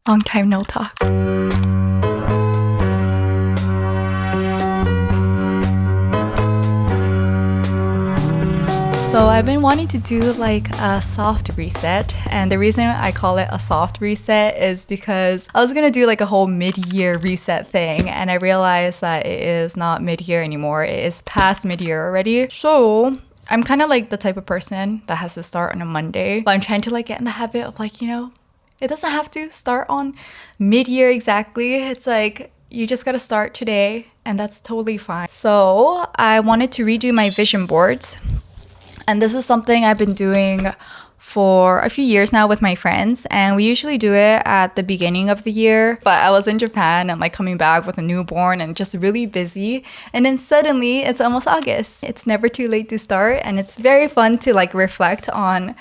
Long time no talk. So I've been wanting to do like a soft reset, and the reason I call it a soft reset is because I was gonna do like a whole mid-year reset thing, and I realized that it is not mid-year anymore. It is past mid-year already. So I'm kind of like the type of person that has to start on a Monday, but I'm trying to like get in the habit of like, it doesn't have to start on mid-year exactly. It's like you just gotta start today, and that's totally fine. So I wanted to redo my vision boards. And this is something I've been doing for a few years now with my friends, and we usually do it at the beginning of the year. But I was in Japan and like coming back with a newborn and just really busy, and then suddenly it's almost August. It's never too late to start, and it's very fun to like reflect on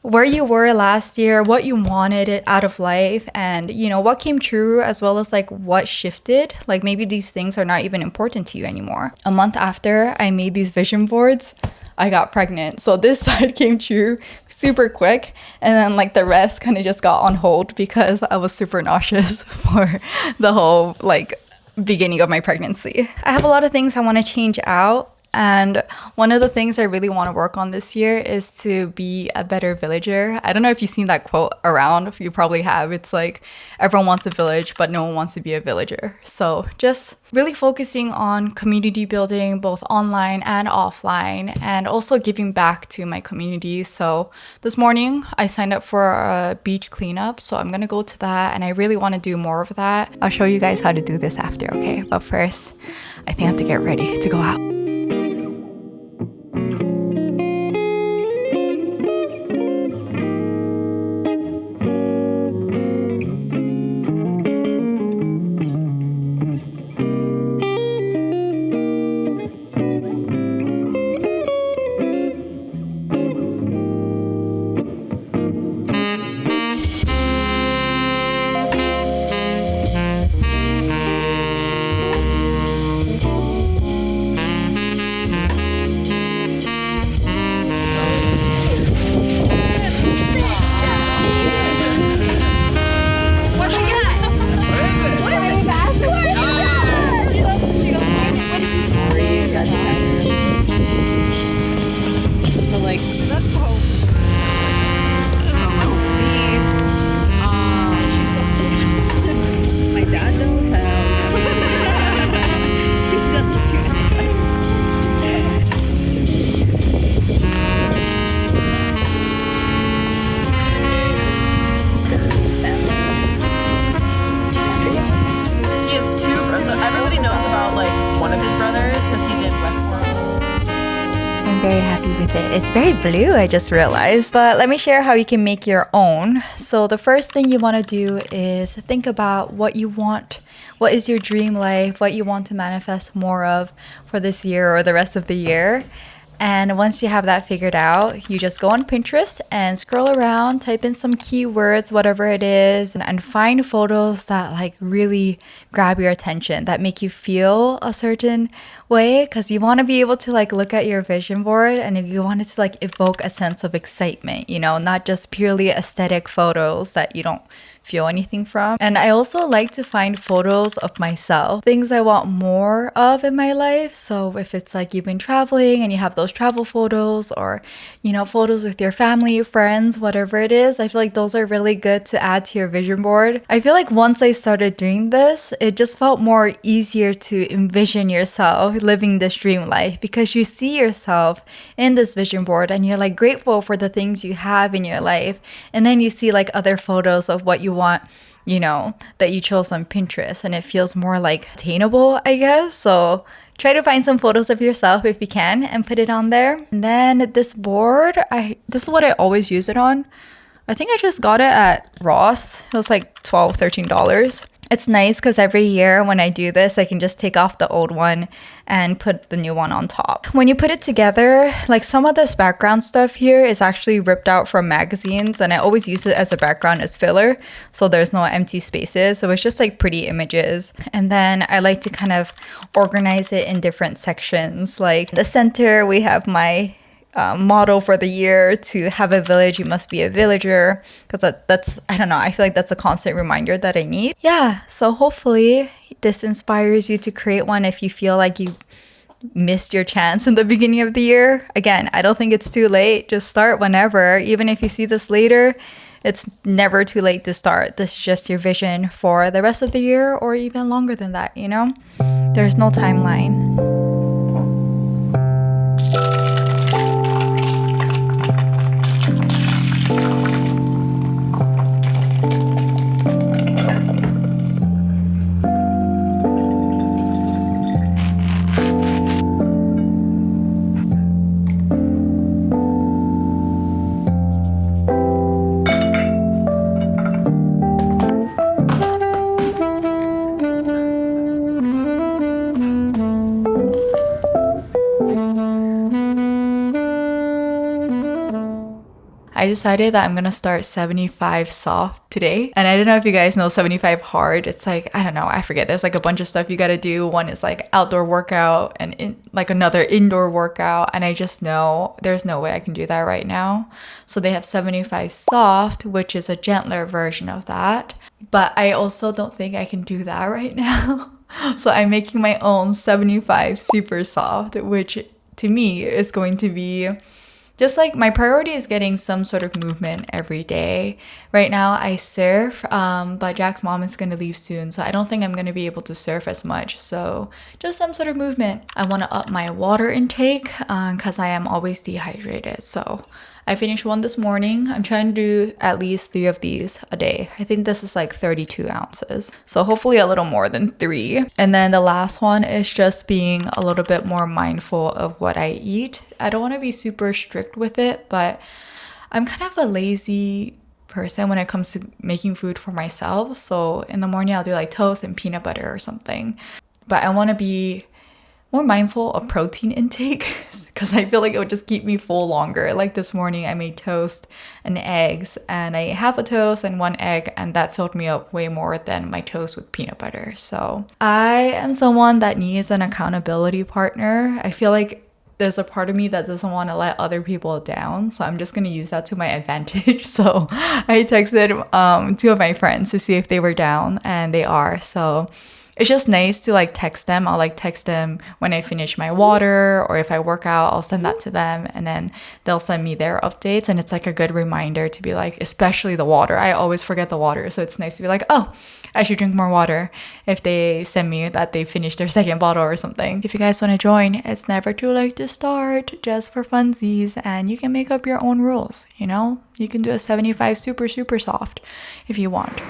where you were last year, what you wanted out of life, and what came true, as well as like what shifted. Like maybe these things are not even important to you anymore. A month after I made these vision boards, I got pregnant. So this side came true super quick, and then like the rest kind of just got on hold because I was super nauseous for the whole like beginning of my pregnancy. I have a lot of things I want to change out. And one of the things I really want to work on this year is to be a better villager. I don't know if you've seen that quote around. You probably have. It's like, everyone wants a village, but no one wants to be a villager. So just really focusing on community building, both online and offline, and also giving back to my community. So this morning, I signed up for a beach cleanup. So I'm going to go to that, and I really want to do more of that. I'll show you guys how to do this after, okay? But first, I think I have to get ready to go out. Very happy with it. It's very blue, I just realized. But let me share how you can make your own. So the first thing you want to do is think about what you want. What is your dream life? What you want to manifest more of for this year or the rest of the year. And once you have that figured out, you just go on Pinterest and scroll around, type in some keywords, whatever it is, and find photos that like really grab your attention, that make you feel a certain way, because you want to be able to like look at your vision board, and if you want it to like evoke a sense of excitement, not just purely aesthetic photos that you don't feel anything from. And I also like to find photos of myself, things I want more of in my life. So if it's like you've been traveling and you have those travel photos, or photos with your family, friends, whatever it is, I feel like those are really good to add to your vision board. I feel like once I started doing this, it just felt more easier to envision yourself living this dream life, because you see yourself in this vision board and you're like grateful for the things you have in your life, and then you see like other photos of what you want, that you chose on Pinterest, and it feels more like attainable, I guess. So try to find some photos of yourself if you can and put it on there. And then this board, this is what I always use it on. I think I just got it at Ross. It was like $12, $13. It's nice because every year when I do this, I can just take off the old one and put the new one on top. When you put it together, like some of this background stuff here is actually ripped out from magazines, and I always use it as a background as filler, so there's no empty spaces. So it's just like pretty images. And then I like to kind of organize it in different sections. Like the center, we have my motto for the year, to have a village, you must be a villager, because that's, I don't know, I feel like that's a constant reminder that I need. Yeah, so hopefully this inspires you to create one if you feel like you missed your chance in the beginning of the year. Again, I don't think it's too late. Just start whenever. Even if you see this later, it's never too late to start. This is just your vision for the rest of the year or even longer than that, you know? There's no timeline. I decided that I'm gonna start 75 soft today. And I don't know if you guys know 75 hard. It's like, I don't know, I forget. There's like a bunch of stuff you gotta do. One is like outdoor workout and like another indoor workout. And I just know there's no way I can do that right now. So they have 75 soft, which is a gentler version of that. But I also don't think I can do that right now. So I'm making my own 75 super soft, which to me is going to be just like, my priority is getting some sort of movement every day. Right now I surf, but Jack's mom is going to leave soon, so I don't think I'm going to be able to surf as much. So just some sort of movement. I want to up my water intake because I am always dehydrated. So I finished one this morning. I'm trying to do at least 3 of these a day. I think this is like 32 ounces. So hopefully a little more than 3. And then the last one is just being a little bit more mindful of what I eat. I don't want to be super strict with it, but I'm kind of a lazy person when it comes to making food for myself. So in the morning, I'll do like toast and peanut butter or something. But I want to be more mindful of protein intake because I feel like it would just keep me full longer. Like this morning I made toast and eggs, and I ate half a toast and 1 egg, and that filled me up way more than my toast with peanut butter. So I am someone that needs an accountability partner. I feel like there's a part of me that doesn't want to let other people down, so I'm just going to use that to my advantage. So I texted 2 of my friends to see if they were down, and they are. So it's just nice to like text them. I'll like text them when I finish my water, or if I work out, I'll send that to them, and then they'll send me their updates. And it's like a good reminder to be like, especially the water. I always forget the water. So it's nice to be like, oh, I should drink more water if they send me that they finished their 2nd bottle or something. If you guys want to join, it's never too late to start, just for funsies, and you can make up your own rules, you know? You can do a 75 super, super soft if you want.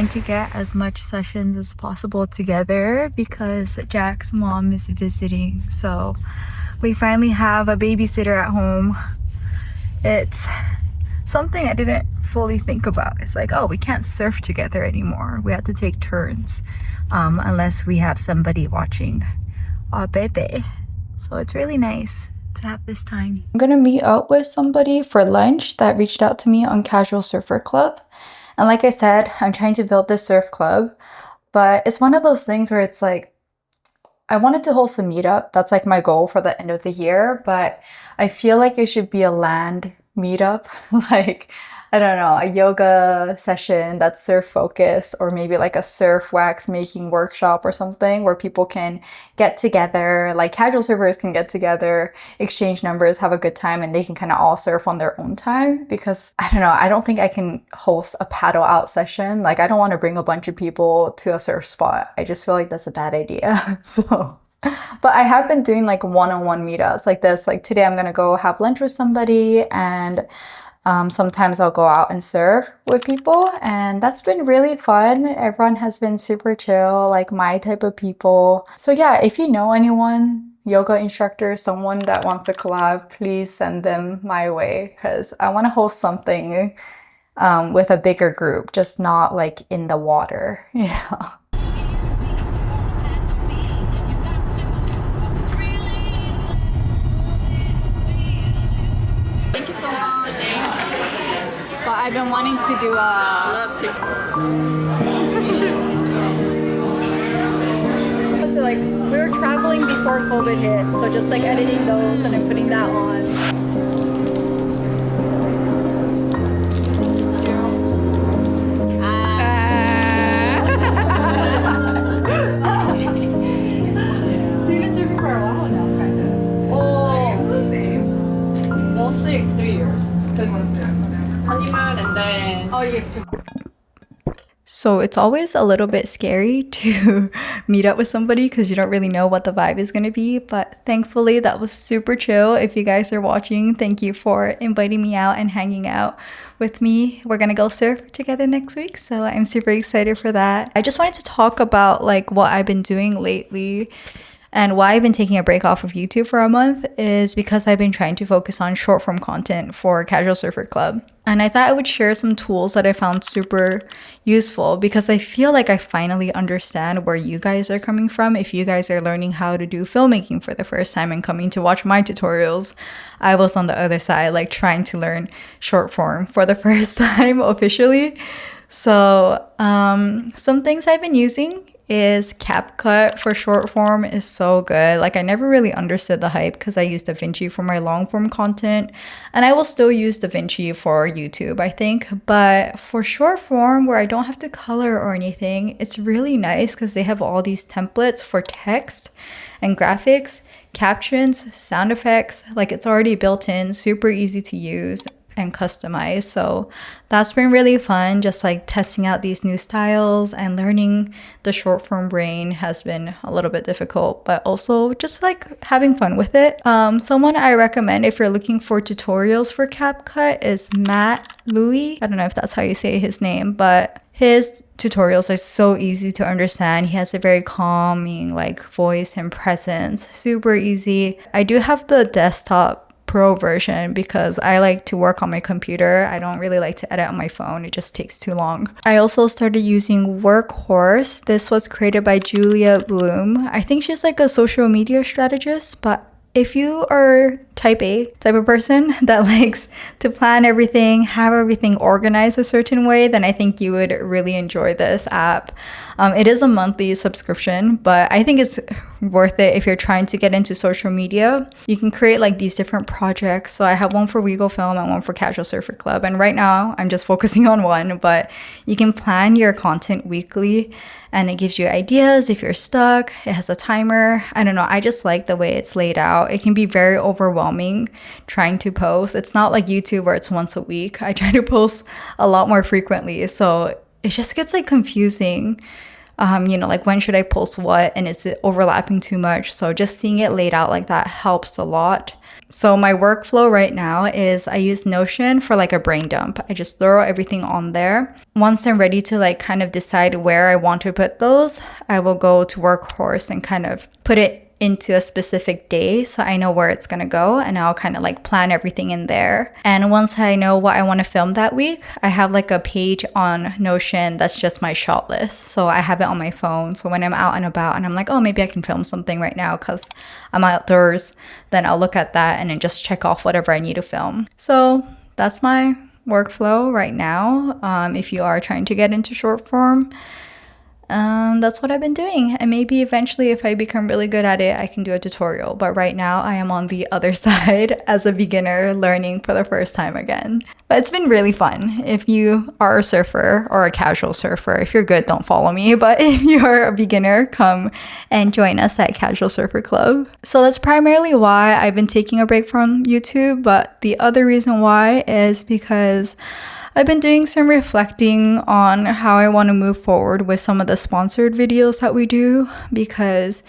trying to get as much sessions as possible together because Jack's mom is visiting. So we finally have a babysitter at home. It's something I didn't fully think about. It's like, oh, we can't surf together anymore. We have to take turns unless we have somebody watching our baby. So it's really nice to have this time. I'm gonna meet up with somebody for lunch that reached out to me on Casual Surfer Club. And like I said, I'm trying to build this surf club, but it's one of those things where it's like, I wanted to host a meetup. That's like my goal for the end of the year, but I feel like it should be a land meetup. Like, I don't know, a yoga session that's surf focused, or maybe like a surf wax making workshop or something where people can get together, like casual surfers can get together, exchange numbers, have a good time, and they can kind of all surf on their own time. Because I don't know, I don't think I can host a paddle out session. Like, I don't want to bring a bunch of people to a surf spot. I just feel like that's a bad idea. So but I have been doing like one-on-one meetups like this. Like today I'm gonna go have lunch with somebody, and sometimes I'll go out and surf with people, and that's been really fun. Everyone has been super chill, like my type of people. So yeah, if you know anyone, yoga instructor, someone that wants to collab, please send them my way, because I want to host something with a bigger group, just not like in the water, you know. But I've been wanting to do so like we were traveling before COVID hit, so just like editing those and then putting that on. You've been surfing for a while now, kind of. Oh, mostly 3 years. Honeymoon and then So it's always a little bit scary to meet up with somebody because you don't really know what the vibe is going to be, but thankfully that was super chill. If you guys are watching, thank you for inviting me out and hanging out with me. We're gonna go surf together next week, so I'm super excited for that. I just wanted to talk about like what I've been doing lately. And why I've been taking a break off of YouTube for a month is because I've been trying to focus on short form content for Casual Surfer Club. And I thought I would share some tools that I found super useful, because I feel like I finally understand where you guys are coming from. If you guys are learning how to do filmmaking for the first time and coming to watch my tutorials, I was on the other side, like trying to learn short form for the first time officially. So some things I've been using is CapCut for short form is so good. Like I never really understood the hype because I use DaVinci for my long form content, and I will still use DaVinci for YouTube, I think. But for short form where I don't have to color or anything, it's really nice because they have all these templates for text and graphics, captions, sound effects. Like it's already built in, super easy to use and customize. So that's been really fun, just like testing out these new styles, and learning the short form brain has been a little bit difficult, but also just like having fun with it. Someone I recommend if you're looking for tutorials for CapCut is Matt Louie. I don't know if that's how you say his name, but his tutorials are so easy to understand. He has a very calming like voice and presence, super easy. I do have the desktop Pro version because I like to work on my computer. I don't really like to edit on my phone. It just takes too long. I also started using Workhorse. This was created by Julia Bloom. I think she's like a social media strategist, but if you are type A type of person that likes to plan everything, have everything organized a certain way, then I think you would really enjoy this app. It is a monthly subscription, but I think it's worth it if you're trying to get into social media. You can create like these different projects. So I have one for Weagle Film and one for Casual Surfer Club. And right now I'm just focusing on one, but you can plan your content weekly and it gives you ideas if you're stuck. It has a timer. I don't know. I just like the way it's laid out. It can be very overwhelming trying to post. It's not like YouTube where it's once a week. I try to post a lot more frequently. So it just gets like confusing like when should I post what, and is it overlapping too much? So just seeing it laid out like that helps a lot. So my workflow right now is I use Notion for like a brain dump. I just throw everything on there. Once I'm ready to like kind of decide where I want to put those, I will go to Workhorse and kind of put it into a specific day so I know where it's gonna go, and I'll kind of like plan everything in there. And once I know what I want to film that week, I have like a page on Notion that's just my shot list. So I have it on my phone, so when I'm out and about and I'm like, oh, maybe I can film something right now because I'm outdoors, then I'll look at that and then just check off whatever I need to film. So that's my workflow right now. If you are trying to get into short form, that's what I've been doing, and maybe eventually if I become really good at it, I can do a tutorial. But right now I am on the other side as a beginner learning for the first time again. But it's been really fun. If you are a surfer or a casual surfer, if you're good, don't follow me, but if you are a beginner, come and join us at Casual Surfer Club. So that's primarily why I've been taking a break from YouTube, but the other reason why is because I've been doing some reflecting on how I want to move forward with some of the sponsored videos that we do, because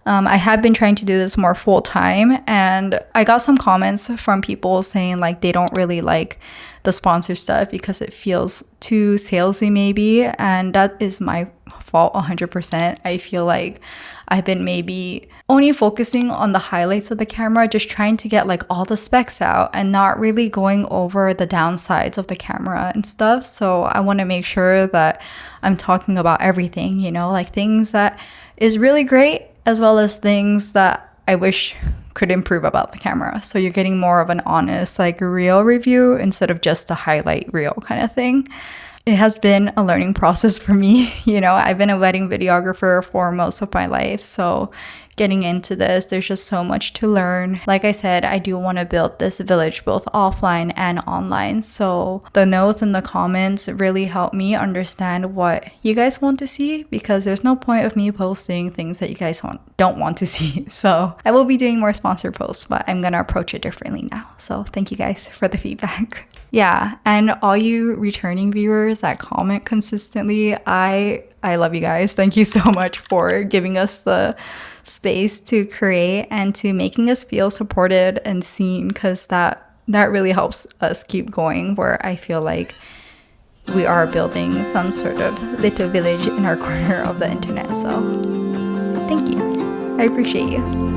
I have been trying to do this more full time, and I got some comments from people saying like they don't really like the sponsor stuff because it feels too salesy maybe, and that is my fault 100%. I feel like I've been maybe only focusing on the highlights of the camera, just trying to get like all the specs out and not really going over the downsides of the camera and stuff. So I want to make sure that I'm talking about everything, like things that is really great as well as things that I wish could improve about the camera. So you're getting more of an honest, like real review instead of just a highlight reel kind of thing. It has been a learning process for me. I've been a wedding videographer for most of my life. So getting into this, there's just so much to learn. Like I said, I do want to build this village both offline and online. So the notes and the comments really help me understand what you guys want to see, because there's no point of me posting things that you guys don't want to see. So I will be doing more sponsored posts, but I'm going to approach it differently now. So thank you guys for the feedback. Yeah, and all you returning viewers that comment consistently, I love you guys. Thank you so much for giving us the space to create and to making us feel supported and seen, because that really helps us keep going, where I feel like we are building some sort of little village in our corner of the internet. So thank you. I appreciate you.